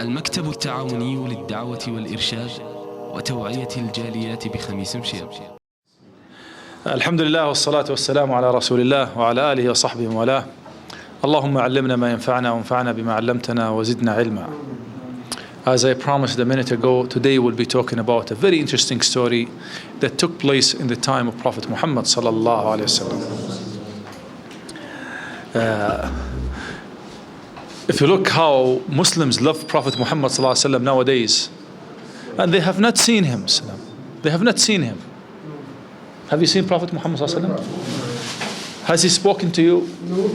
المكتب التعاوني للدعوة والإرشاد وتوعية الجاليات بخميس مشيط. الحمد لله والصلاة والسلام على رسول الله وعلى آله وصحبه وموالاه. اللهم علمنا ما ينفعنا وانفعنا بما علمتنا وزدنا علما. As I promised a minute ago, today we'll be talking about a very interesting story that took place in the time of Prophet Muhammad sallallahu alaihi wasallam. If you look how Muslims love Prophet Muhammad sallallahu alaihi wasallam nowadays, and they have not seen him, they have not seen him. Have you seen Prophet Muhammad sallallahu alaihi wasallam? Has he spoken to you? No.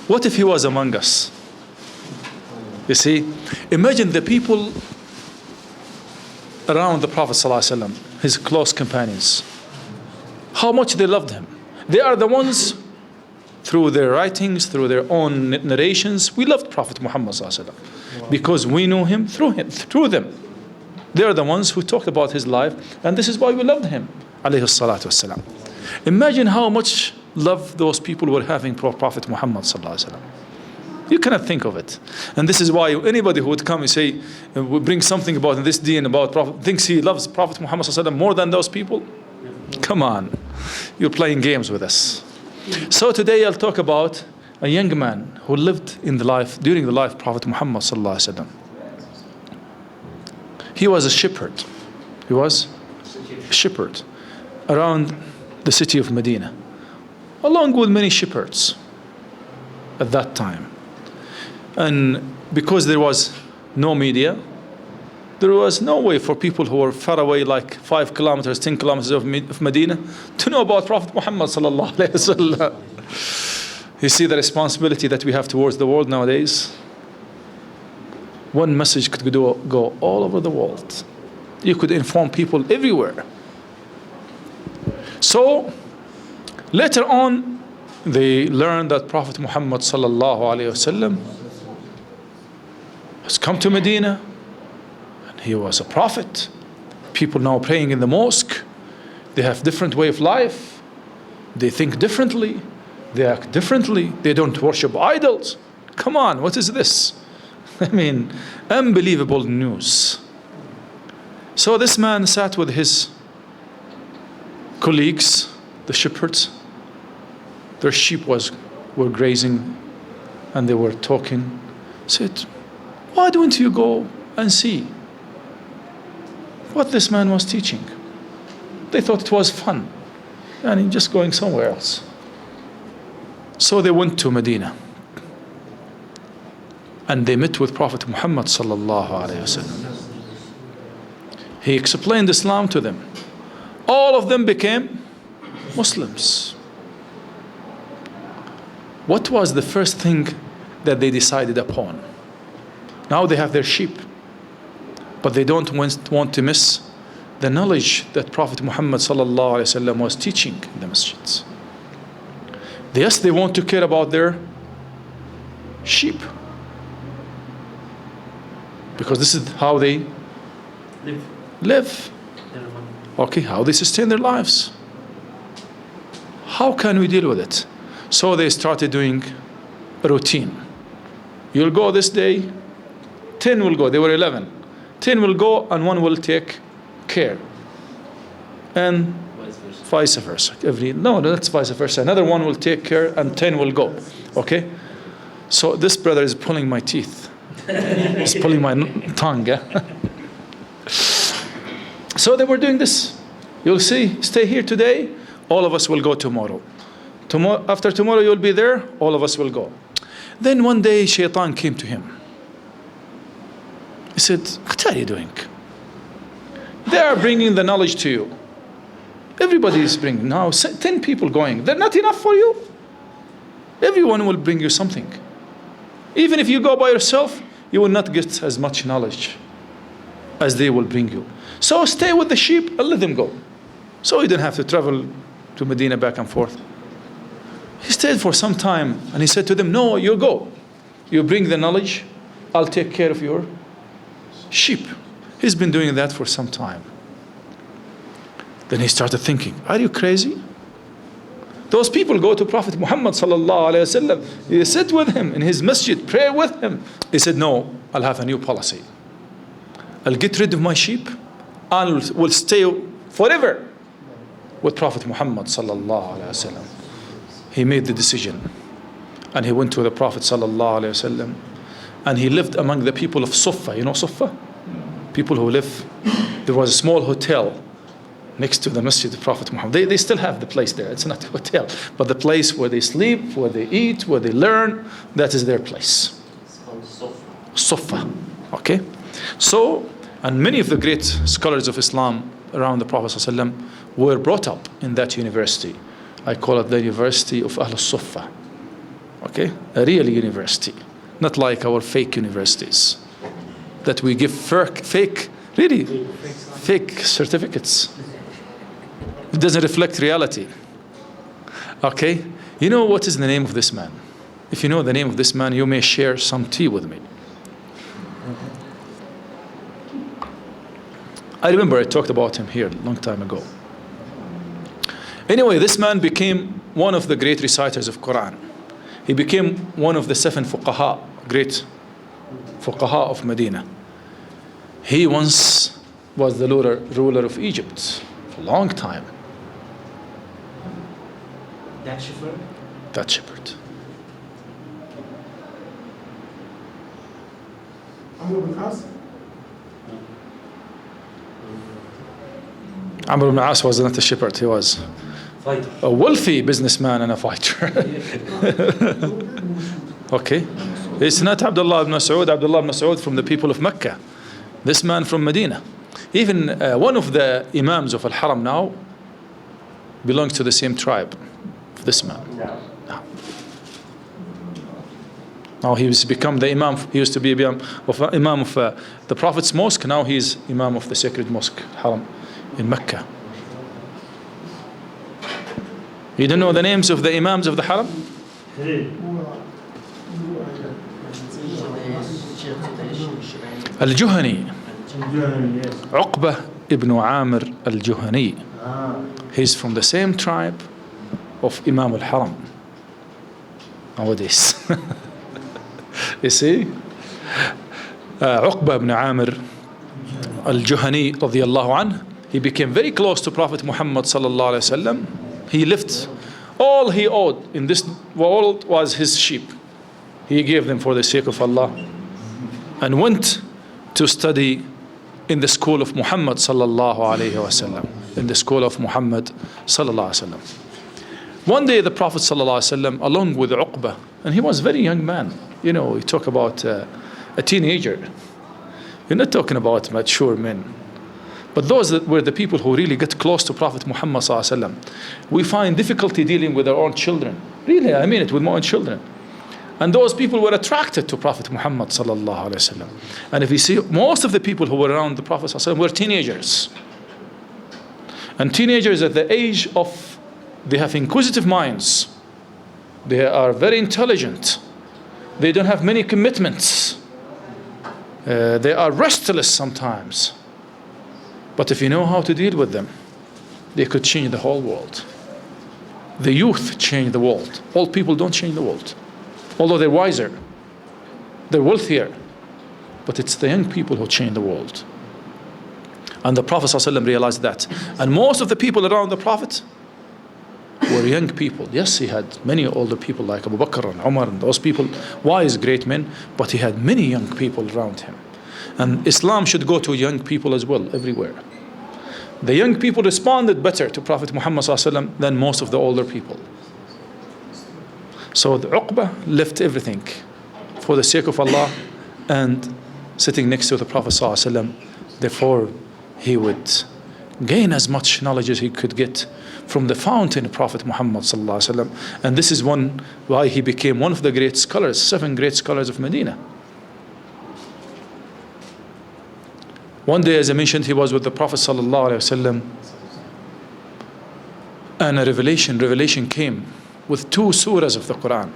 What if he was among us? You see, imagine the people around the Prophet ﷺ, his close companions, how much they loved him. They are the ones, through their writings, through their own narrations, we loved Prophet Muhammad ﷺ because we knew him, through them. They are the ones who talked about his life, and this is why we loved him, alayhi salatu wassalam. Imagine how much love those people were having for Prophet Muhammad ﷺ. You cannot think of it. And this is why anybody who would come and say, we bring something about this deen, about Prophet, thinks he loves Prophet Muhammad ﷺ more than those people. Come on, you're playing games with us. So today I'll talk about a young man who lived in the life, during the life of Prophet Muhammad ﷺ. He was a shepherd. He was a shepherd around the city of Medina, along with many shepherds at that time. And because there was no media, there was no way for people who were far away, like 5 kilometers, 10 kilometers of Medina, to know about Prophet Muhammad sallallahu alaihi wasallam. You see the responsibility that we have towards the world nowadays. One message could go all over the world. You could inform people everywhere. So later on, they learned that Prophet Muhammad sallallahu alaihi wasallam has come to Medina, and he was a prophet. People now praying in the mosque. They have different way of life. They think differently. They act differently. They don't worship idols. Come on, what is this? I mean, unbelievable news. So this man sat with his colleagues, the shepherds. Their sheep were grazing, and they were talking. Said, why don't you go and see what this man was teaching? They thought it was fun, and he just going somewhere else. So they went to Medina, and they met with Prophet Muhammad sallallahu alaihi wasallam. He explained Islam to them. All of them became Muslims. What was the first thing that they decided upon? Now they have their sheep, but they don't want to miss the knowledge that Prophet Muhammad sallallahu alaihi wasallam was teaching in the masjids. Yes, they want to care about their sheep, because this is how they live. Okay, how they sustain their lives. How can we deal with it? So they started doing a routine. You'll go this day, 10 will go. They were 11. 10 will go, and 1 will take care. And vice versa. No, that's vice versa. Another 1 will take care, and 10 will go. Okay? So this brother is pulling my teeth. He's pulling my tongue. So they were doing this. You'll see, stay here today, all of us will go tomorrow. After tomorrow you'll be there, all of us will go. Then one day Shaitan came to him. He said, what are you doing? They are bringing the knowledge to you. Everybody is bringing. Now 10 people going. They're not enough for you. Everyone will bring you something. Even if you go by yourself, you will not get as much knowledge as they will bring you. So stay with the sheep and let them go. So you don't have to travel to Medina back and forth. He stayed for some time, and he said to them, no, you go. You bring the knowledge, I'll take care of your sheep. He's been doing that for some time. Then he started thinking, are you crazy? Those people go to Prophet Muhammad sallallahu alaihi wasallam. They sit with him in his masjid, pray with him. He said, no, I'll have a new policy. I'll get rid of my sheep and will stay forever with Prophet Muhammad sallallahu alaihi wasallam. He made the decision and he went to the Prophet sallallahu alaihi wasallam and he lived among the people of Sufa. You know Sufa? People who live, there was a small hotel next to the masjid of Prophet Muhammad. They still have the place there. It's not a hotel, but the place where they sleep, where they eat, where they learn, that is their place. It's called Sufa. Sufa. Okay? So, and many of the great scholars of Islam around the Prophet ﷺ were brought up in that university. I call it the University of Ahl Sufa. Okay? A real university. Not like our fake universities that we give fake certificates. It doesn't reflect reality. Okay? You know what is the name of this man? If you know the name of this man, you may share some tea with me. I remember I talked about him here a long time ago. Anyway, this man became one of the great reciters of Quran. He became one of the 7 fuqaha, great fuqaha of Medina. He once was the ruler of Egypt for a long time. That shepherd? That shepherd. Amr ibn As? Amr ibn As was not a shepherd, he was Fighter. a wealthy businessman and a fighter. Okay. It's not Abdullah ibn Mas'ud. Abdullah ibn Mas'ud from the people of Mecca. This man from Medina. Even one of the imams of Al-Haram now belongs to the same tribe. This man. Yeah. Now he has become the imam. He used to be imam of the Prophet's mosque. Now he is imam of the sacred mosque, Haram, in Mecca. You don't know the names of the imams of the Haram? Al-Juhani. Uqbah ibn Amir al-Juhani. He's from the same tribe of Imam al-Haram nowadays. You see? Uqbah ibn Amir al-Juhani radiyallahu anhu, he became very close to Prophet Muhammad sallallahu alaihi wasallam. He left all he owed in this world was his sheep. He gave them for the sake of Allah and went to study in the school of Muhammad sallallahu alaihi wasallam. In the school of Muhammad sallallahu alaihi wasallam. One day the Prophet sallallahu alaihi wasallam, along with Uqbah, and he was a very young man. You know, we talk about a teenager. You're not talking about mature men. But those that were the people who really get close to Prophet Muhammad sallallahu alaihi wasallam, we find difficulty dealing with our own children. Really, I mean it, with my own children. And those people were attracted to Prophet Muhammad sallallahu alaihi wasallam. And if you see, most of the people who were around the Prophet sallallahu alaihi wasallam were teenagers. And teenagers at the age of, they have inquisitive minds. They are very intelligent. They don't have many commitments. They are restless sometimes. But if you know how to deal with them, they could change the whole world. The youth change the world. Old people don't change the world. Although they're wiser, they're wealthier. But it's the young people who change the world. And the Prophet ﷺ realized that. And most of the people around the Prophet were young people. Yes, he had many older people like Abu Bakr and Umar and those people, wise, great men, but he had many young people around him. And Islam should go to young people as well, everywhere. The young people responded better to Prophet Muhammad ﷺ than most of the older people. So the Uqbah left everything for the sake of Allah and sitting next to the Prophet ﷺ. Therefore, he would gain as much knowledge as he could get from the fountain of Prophet Muhammad ﷺ. And this is why he became one of the great scholars, 7 great scholars of Medina. One day, as I mentioned, he was with the Prophet ﷺ, and a revelation came with 2 surahs of the Quran.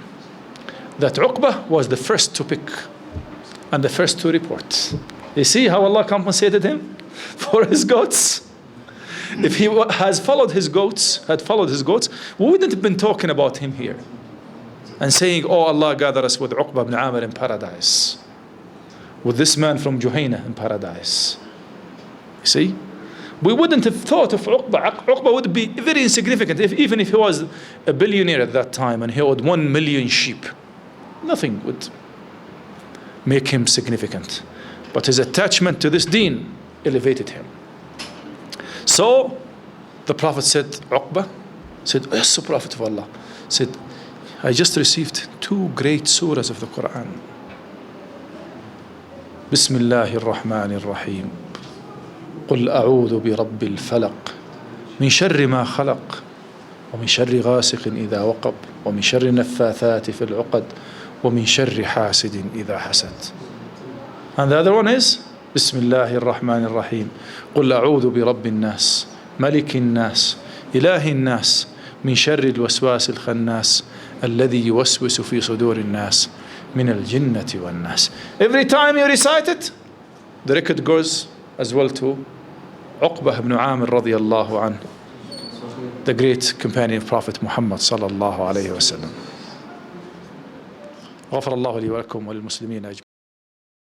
That Uqbah was the first to pick and the first to report. You see how Allah compensated him for his goats? If he had followed his goats, we wouldn't have been talking about him here and saying, oh, Allah gathered us with Uqbah ibn Amir in paradise. with this man from Juhani in paradise. You see? We wouldn't have thought of Uqbah. Uqbah would be very insignificant even if he was a billionaire at that time and he owed 1 million sheep. Nothing would make him significant. But his attachment to this deen elevated him. So the Prophet said, Uqbah said, yes, the Prophet of Allah said, I just received 2 great surahs of the Quran. Bismillahir Rahmanir Rahim. قل أعوذ برب الفلق من شر ما خلق ومن شر غاسق إذا وقب ومن شر النفاثات في العقد ومن شر حاسد إذا حسد. And the other one is بسم الله الرحمن الرحيم قل أعوذ برب الناس ملك الناس إله الناس من شر الوسواس الخناس الذي يوسوس في صدور الناس من الجنة والناس. Every time you recite it, the record goes as well to Uqbah ibn Amir radiyallahu anhu, the great companion of Prophet Muhammad sallallahu alayhi wa sallam. غفر الله لي ولكم وللمسلمين أجمعين.